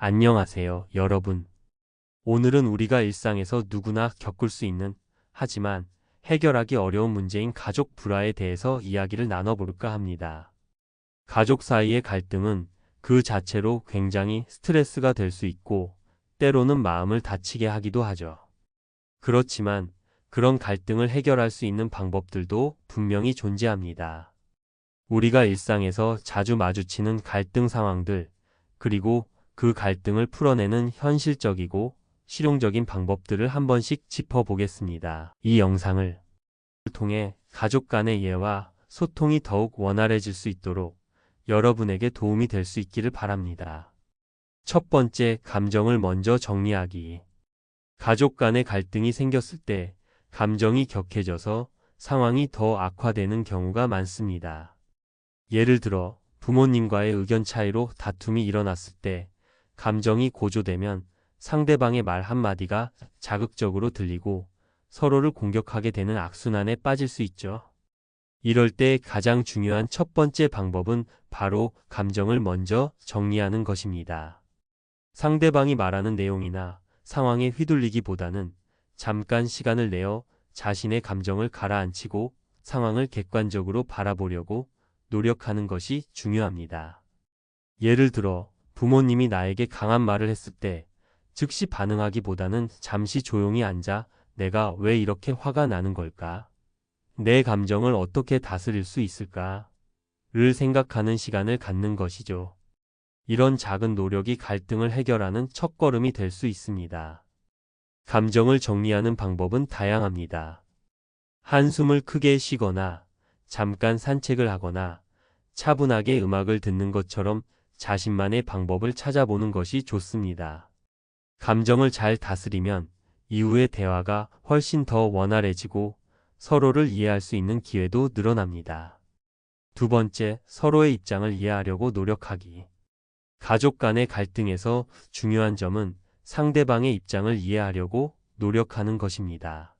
안녕하세요, 여러분. 오늘은 우리가 일상에서 누구나 겪을 수 있는, 하지만 해결하기 어려운 문제인 가족 불화에 대해서 이야기를 나눠볼까 합니다. 가족 사이의 갈등은 그 자체로 굉장히 스트레스가 될 수 있고, 때로는 마음을 다치게 하기도 하죠. 그렇지만 그런 갈등을 해결할 수 있는 방법들도 분명히 존재합니다. 우리가 일상에서 자주 마주치는 갈등 상황들, 그리고 그 갈등을 풀어내는 현실적이고 실용적인 방법들을 한 번씩 짚어보겠습니다. 이 영상을 통해 가족 간의 이해와 소통이 더욱 원활해질 수 있도록 여러분에게 도움이 될 수 있기를 바랍니다. 첫 번째, 감정을 먼저 정리하기. 가족 간의 갈등이 생겼을 때 감정이 격해져서 상황이 더 악화되는 경우가 많습니다. 예를 들어 부모님과의 의견 차이로 다툼이 일어났을 때 감정이 고조되면 상대방의 말 한마디가 자극적으로 들리고 서로를 공격하게 되는 악순환에 빠질 수 있죠. 이럴 때 가장 중요한 첫 번째 방법은 바로 감정을 먼저 정리하는 것입니다. 상대방이 말하는 내용이나 상황에 휘둘리기보다는 잠깐 시간을 내어 자신의 감정을 가라앉히고 상황을 객관적으로 바라보려고 노력하는 것이 중요합니다. 예를 들어 부모님이 나에게 강한 말을 했을 때 즉시 반응하기보다는 잠시 조용히 앉아 내가 왜 이렇게 화가 나는 걸까? 내 감정을 어떻게 다스릴 수 있을까? 를 생각하는 시간을 갖는 것이죠. 이런 작은 노력이 갈등을 해결하는 첫걸음이 될 수 있습니다. 감정을 정리하는 방법은 다양합니다. 한숨을 크게 쉬거나 잠깐 산책을 하거나 차분하게 음악을 듣는 것처럼 자신만의 방법을 찾아보는 것이 좋습니다. 감정을 잘 다스리면 이후의 대화가 훨씬 더 원활해지고 서로를 이해할 수 있는 기회도 늘어납니다. 두 번째, 서로의 입장을 이해하려고 노력하기. 가족 간의 갈등에서 중요한 점은 상대방의 입장을 이해하려고 노력하는 것입니다.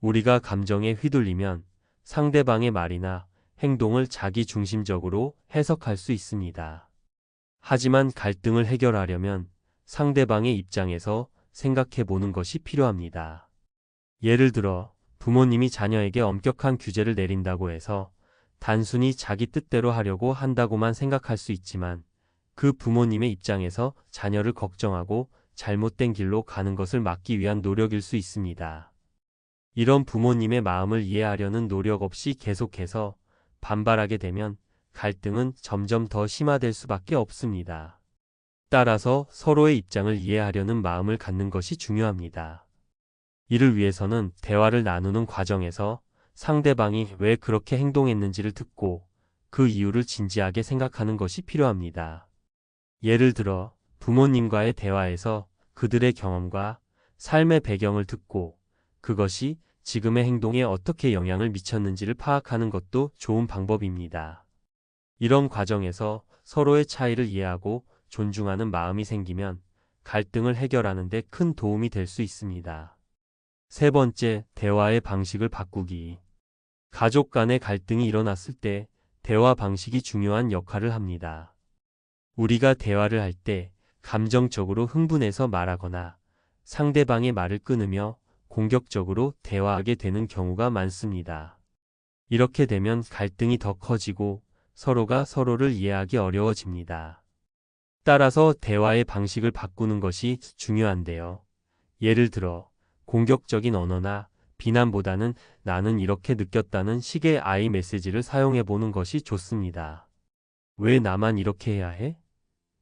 우리가 감정에 휘둘리면 상대방의 말이나 행동을 자기 중심적으로 해석할 수 있습니다. 하지만 갈등을 해결하려면 상대방의 입장에서 생각해 보는 것이 필요합니다. 예를 들어 부모님이 자녀에게 엄격한 규제를 내린다고 해서 단순히 자기 뜻대로 하려고 한다고만 생각할 수 있지만 그 부모님의 입장에서 자녀를 걱정하고 잘못된 길로 가는 것을 막기 위한 노력일 수 있습니다. 이런 부모님의 마음을 이해하려는 노력 없이 계속해서 반발하게 되면 갈등은 점점 더 심화될 수밖에 없습니다. 따라서 서로의 입장을 이해하려는 마음을 갖는 것이 중요합니다. 이를 위해서는 대화를 나누는 과정에서 상대방이 왜 그렇게 행동했는지를 듣고 그 이유를 진지하게 생각하는 것이 필요합니다. 예를 들어 부모님과의 대화에서 그들의 경험과 삶의 배경을 듣고 그것이 지금의 행동에 어떻게 영향을 미쳤는지를 파악하는 것도 좋은 방법입니다. 이런 과정에서 서로의 차이를 이해하고 존중하는 마음이 생기면 갈등을 해결하는 데 큰 도움이 될 수 있습니다. 세 번째, 대화의 방식을 바꾸기. 가족 간의 갈등이 일어났을 때 대화 방식이 중요한 역할을 합니다. 우리가 대화를 할 때 감정적으로 흥분해서 말하거나 상대방의 말을 끊으며 공격적으로 대화하게 되는 경우가 많습니다. 이렇게 되면 갈등이 더 커지고 서로가 서로를 이해하기 어려워집니다. 따라서 대화의 방식을 바꾸는 것이 중요한데요. 예를 들어 공격적인 언어나 비난보다는 나는 이렇게 느꼈다는 식의 아이 메시지를 사용해 보는 것이 좋습니다. 왜 나만 이렇게 해야 해?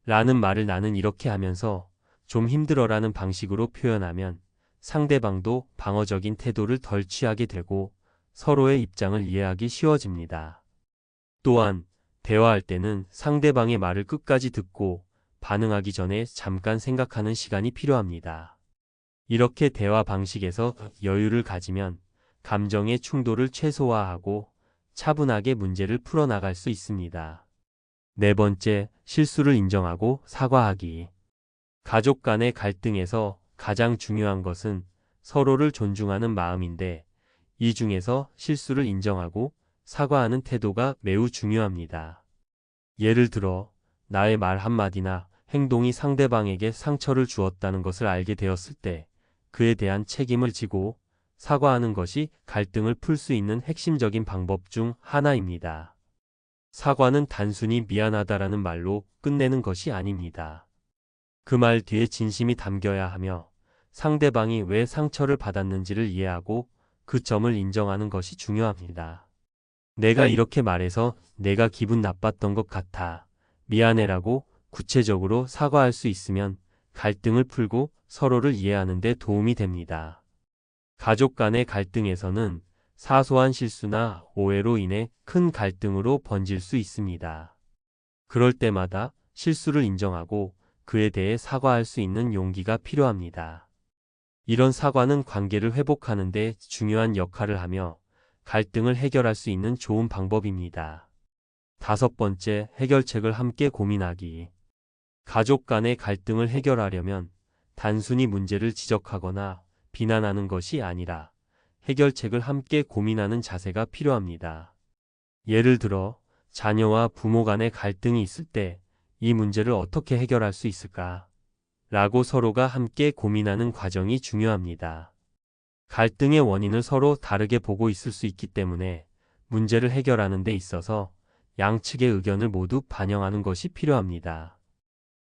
라는 말을 나는 이렇게 하면서 좀 힘들어라는 방식으로 표현하면 상대방도 방어적인 태도를 덜 취하게 되고 서로의 입장을 이해하기 쉬워집니다. 또한 대화할 때는 상대방의 말을 끝까지 듣고 반응하기 전에 잠깐 생각하는 시간이 필요합니다. 이렇게 대화 방식에서 여유를 가지면 감정의 충돌을 최소화하고 차분하게 문제를 풀어나갈 수 있습니다. 네 번째, 실수를 인정하고 사과하기. 가족 간의 갈등에서 가장 중요한 것은 서로를 존중하는 마음인데 이 중에서 실수를 인정하고 사과하는 태도가 매우 중요합니다. 예를 들어 나의 말 한마디나 행동이 상대방에게 상처를 주었다는 것을 알게 되었을 때 그에 대한 책임을 지고 사과하는 것이 갈등을 풀 수 있는 핵심적인 방법 중 하나입니다. 사과는 단순히 미안하다라는 말로 끝내는 것이 아닙니다. 그 말 뒤에 진심이 담겨야 하며 상대방이 왜 상처를 받았는지를 이해하고 그 점을 인정하는 것이 중요합니다. 내가 이렇게 말해서 내가 기분 나빴던 것 같아. 미안해라고 구체적으로 사과할 수 있으면 갈등을 풀고 서로를 이해하는 데 도움이 됩니다. 가족 간의 갈등에서는 사소한 실수나 오해로 인해 큰 갈등으로 번질 수 있습니다. 그럴 때마다 실수를 인정하고 그에 대해 사과할 수 있는 용기가 필요합니다. 이런 사과는 관계를 회복하는 데 중요한 역할을 하며 갈등을 해결할 수 있는 좋은 방법입니다. 5번째, 해결책을 함께 고민하기. 가족 간의 갈등을 해결하려면 단순히 문제를 지적하거나 비난하는 것이 아니라 해결책을 함께 고민하는 자세가 필요합니다. 예를 들어, 자녀와 부모 간의 갈등이 있을 때 이 문제를 어떻게 해결할 수 있을까? 라고 서로가 함께 고민하는 과정이 중요합니다. 갈등의 원인을 서로 다르게 보고 있을 수 있기 때문에 문제를 해결하는 데 있어서 양측의 의견을 모두 반영하는 것이 필요합니다.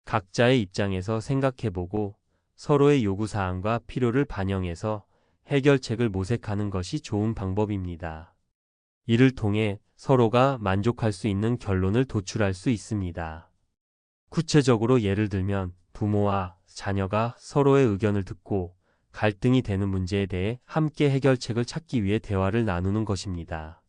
각자의 입장에서 생각해보고 서로의 요구사항과 필요를 반영해서 해결책을 모색하는 것이 좋은 방법입니다. 이를 통해 서로가 만족할 수 있는 결론을 도출할 수 있습니다. 구체적으로 예를 들면 부모와 자녀가 서로의 의견을 듣고 갈등이 되는 문제에 대해 함께 해결책을 찾기 위해 대화를 나누는 것입니다.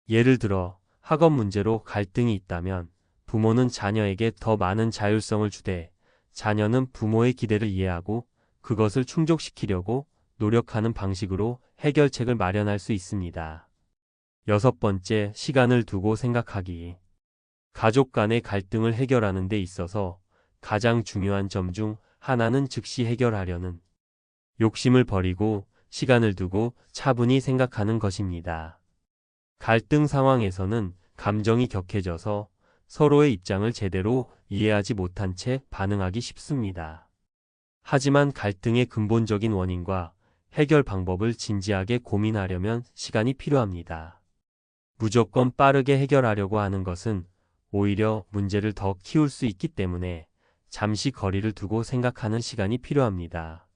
예를 들어 학업 문제로 갈등이 있다면 부모는 자녀에게 더 많은 자율성을 주되 자녀는 부모의 기대를 이해하고 그것을 충족시키려고 노력하는 방식으로 해결책을 마련할 수 있습니다. 6번째, 시간을 두고 생각하기. 가족 간의 갈등을 해결하는 데 있어서 가장 중요한 점 중 하나는 즉시 해결하려는 욕심을 버리고 시간을 두고 차분히 생각하는 것입니다. 갈등 상황에서는 감정이 격해져서 서로의 입장을 제대로 이해하지 못한 채 반응하기 쉽습니다. 하지만 갈등의 근본적인 원인과 해결 방법을 진지하게 고민하려면 시간이 필요합니다. 무조건 빠르게 해결하려고 하는 것은 오히려 문제를 더 키울 수 있기 때문에 잠시 거리를 두고 생각하는 시간이 필요합니다.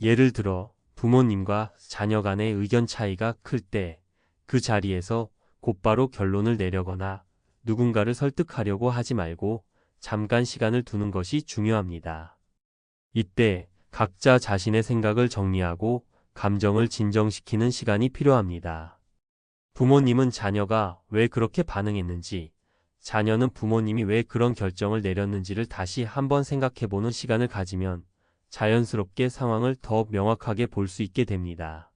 예를 들어 부모님과 자녀 간의 의견 차이가 클 때 그 자리에서 곧바로 결론을 내려거나 누군가를 설득하려고 하지 말고 잠깐 시간을 두는 것이 중요합니다. 이때 각자 자신의 생각을 정리하고 감정을 진정시키는 시간이 필요합니다. 부모님은 자녀가 왜 그렇게 반응했는지, 자녀는 부모님이 왜 그런 결정을 내렸는지를 다시 한번 생각해보는 시간을 가지면 자연스럽게 상황을 더 명확하게 볼 수 있게 됩니다.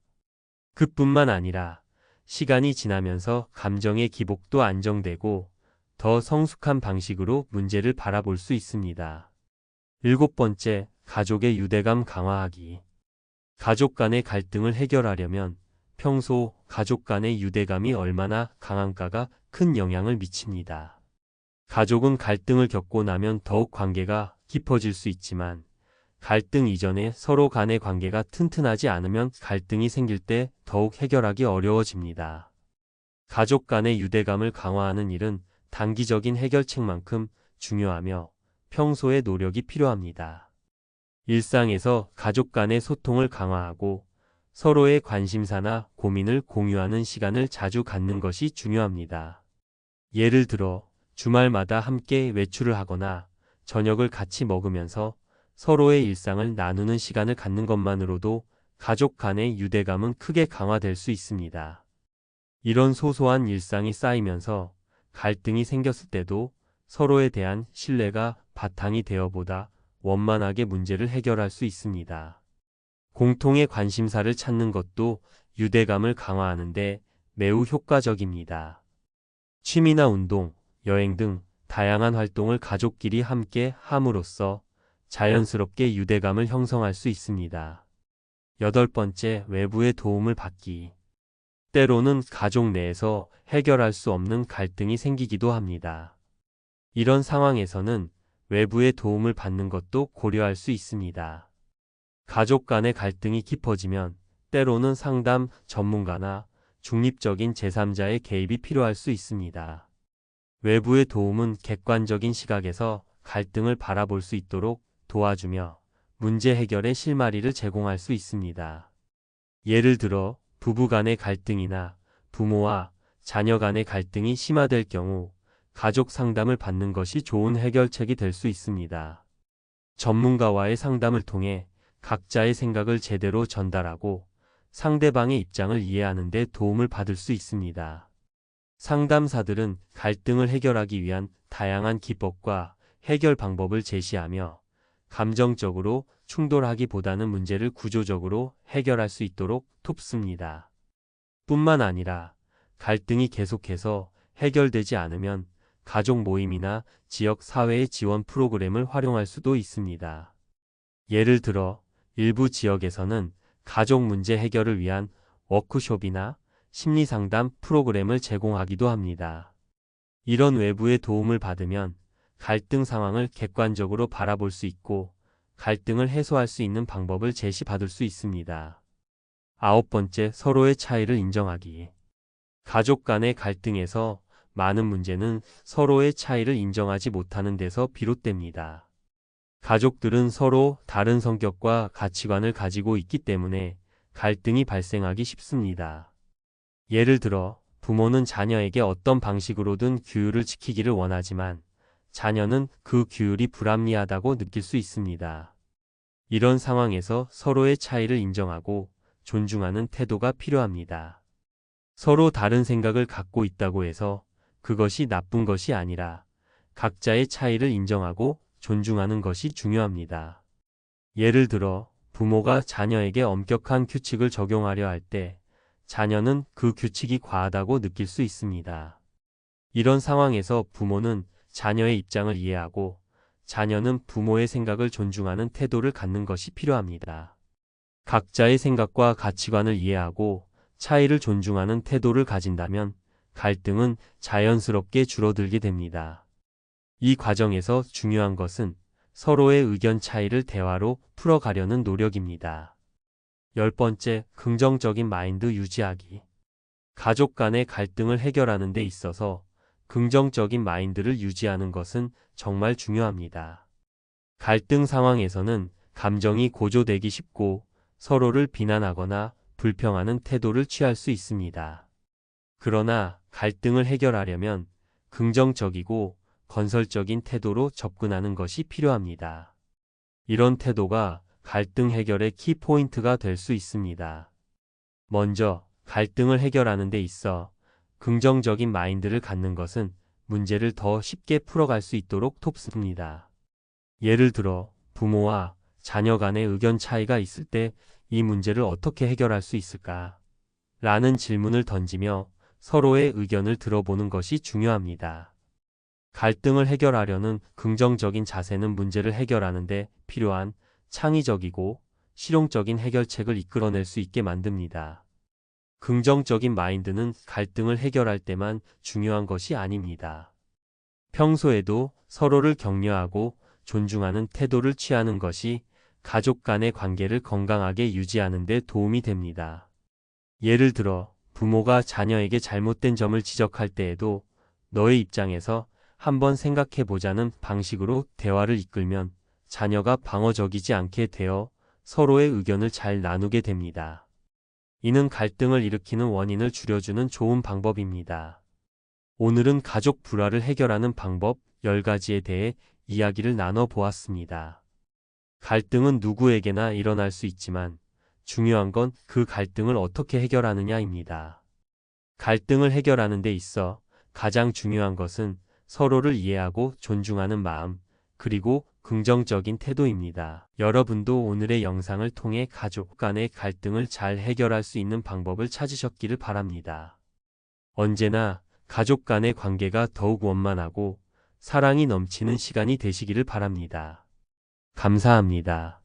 그뿐만 아니라 시간이 지나면서 감정의 기복도 안정되고 더 성숙한 방식으로 문제를 바라볼 수 있습니다. 7번째, 가족의 유대감 강화하기. 가족 간의 갈등을 해결하려면 평소 가족 간의 유대감이 얼마나 강한가가 큰 영향을 미칩니다. 가족은 갈등을 겪고 나면 더욱 관계가 깊어질 수 있지만 갈등 이전에 서로 간의 관계가 튼튼하지 않으면 갈등이 생길 때 더욱 해결하기 어려워집니다. 가족 간의 유대감을 강화하는 일은 단기적인 해결책만큼 중요하며 평소의 노력이 필요합니다. 일상에서 가족 간의 소통을 강화하고 서로의 관심사나 고민을 공유하는 시간을 자주 갖는 것이 중요합니다. 예를 들어 주말마다 함께 외출을 하거나 저녁을 같이 먹으면서 서로의 일상을 나누는 시간을 갖는 것만으로도 가족 간의 유대감은 크게 강화될 수 있습니다. 이런 소소한 일상이 쌓이면서 갈등이 생겼을 때도 서로에 대한 신뢰가 바탕이 되어보다 원만하게 문제를 해결할 수 있습니다. 공통의 관심사를 찾는 것도 유대감을 강화하는데 매우 효과적입니다. 취미나 운동, 여행 등 다양한 활동을 가족끼리 함께 함으로써 자연스럽게 유대감을 형성할 수 있습니다. 8번째, 외부의 도움을 받기. 때로는 가족 내에서 해결할 수 없는 갈등이 생기기도 합니다. 이런 상황에서는 외부의 도움을 받는 것도 고려할 수 있습니다. 가족 간의 갈등이 깊어지면 때로는 상담 전문가나 중립적인 제3자의 개입이 필요할 수 있습니다. 외부의 도움은 객관적인 시각에서 갈등을 바라볼 수 있도록 도와주며 문제 해결의 실마리를 제공할 수 있습니다. 예를 들어 부부 간의 갈등이나 부모와 자녀 간의 갈등이 심화될 경우 가족 상담을 받는 것이 좋은 해결책이 될 수 있습니다. 전문가와의 상담을 통해 각자의 생각을 제대로 전달하고 상대방의 입장을 이해하는 데 도움을 받을 수 있습니다. 상담사들은 갈등을 해결하기 위한 다양한 기법과 해결 방법을 제시하며 감정적으로 충돌하기보다는 문제를 구조적으로 해결할 수 있도록 돕습니다. 뿐만 아니라 갈등이 계속해서 해결되지 않으면 가족 모임이나 지역 사회의 지원 프로그램을 활용할 수도 있습니다. 예를 들어 일부 지역에서는 가족 문제 해결을 위한 워크숍이나 심리상담 프로그램을 제공하기도 합니다. 이런 외부의 도움을 받으면 갈등 상황을 객관적으로 바라볼 수 있고 갈등을 해소할 수 있는 방법을 제시받을 수 있습니다. 9번째, 서로의 차이를 인정하기. 가족 간의 갈등에서 많은 문제는 서로의 차이를 인정하지 못하는 데서 비롯됩니다. 가족들은 서로 다른 성격과 가치관을 가지고 있기 때문에 갈등이 발생하기 쉽습니다. 예를 들어 부모는 자녀에게 어떤 방식으로든 규율을 지키기를 원하지만 자녀는 그 규율이 불합리하다고 느낄 수 있습니다. 이런 상황에서 서로의 차이를 인정하고 존중하는 태도가 필요합니다. 서로 다른 생각을 갖고 있다고 해서 그것이 나쁜 것이 아니라 각자의 차이를 인정하고 존중하는 것이 중요합니다. 예를 들어 부모가 자녀에게 엄격한 규칙을 적용하려 할 때 자녀는 그 규칙이 과하다고 느낄 수 있습니다. 이런 상황에서 부모는 자녀의 입장을 이해하고 자녀는 부모의 생각을 존중하는 태도를 갖는 것이 필요합니다. 각자의 생각과 가치관을 이해하고 차이를 존중하는 태도를 가진다면 갈등은 자연스럽게 줄어들게 됩니다. 이 과정에서 중요한 것은 서로의 의견 차이를 대화로 풀어가려는 노력입니다. 10번째, 긍정적인 마인드 유지하기. 가족 간의 갈등을 해결하는 데 있어서 긍정적인 마인드를 유지하는 것은 정말 중요합니다. 갈등 상황에서는 감정이 고조되기 쉽고 서로를 비난하거나 불평하는 태도를 취할 수 있습니다. 그러나 갈등을 해결하려면 긍정적이고 건설적인 태도로 접근하는 것이 필요합니다. 이런 태도가 갈등 해결의 키포인트가 될 수 있습니다. 먼저 갈등을 해결하는 데 있어 긍정적인 마인드를 갖는 것은 문제를 더 쉽게 풀어갈 수 있도록 돕습니다. 예를 들어 부모와 자녀 간의 의견 차이가 있을 때 이 문제를 어떻게 해결할 수 있을까? 라는 질문을 던지며 서로의 의견을 들어보는 것이 중요합니다. 갈등을 해결하려는 긍정적인 자세는 문제를 해결하는 데 필요한 창의적이고 실용적인 해결책을 이끌어낼 수 있게 만듭니다. 긍정적인 마인드는 갈등을 해결할 때만 중요한 것이 아닙니다. 평소에도 서로를 격려하고 존중하는 태도를 취하는 것이 가족 간의 관계를 건강하게 유지하는 데 도움이 됩니다. 예를 들어 부모가 자녀에게 잘못된 점을 지적할 때에도 너의 입장에서 한번 생각해 보자는 방식으로 대화를 이끌면 자녀가 방어적이지 않게 되어 서로의 의견을 잘 나누게 됩니다. 이는 갈등을 일으키는 원인을 줄여주는 좋은 방법입니다. 오늘은 가족 불화를 해결하는 방법 10가지에 대해 이야기를 나눠 보았습니다. 갈등은 누구에게나 일어날 수 있지만 중요한 건 그 갈등을 어떻게 해결하느냐입니다. 갈등을 해결하는 데 있어 가장 중요한 것은 서로를 이해하고 존중하는 마음, 그리고 긍정적인 태도입니다. 여러분도 오늘의 영상을 통해 가족 간의 갈등을 잘 해결할 수 있는 방법을 찾으셨기를 바랍니다. 언제나 가족 간의 관계가 더욱 원만하고 사랑이 넘치는 시간이 되시기를 바랍니다. 감사합니다.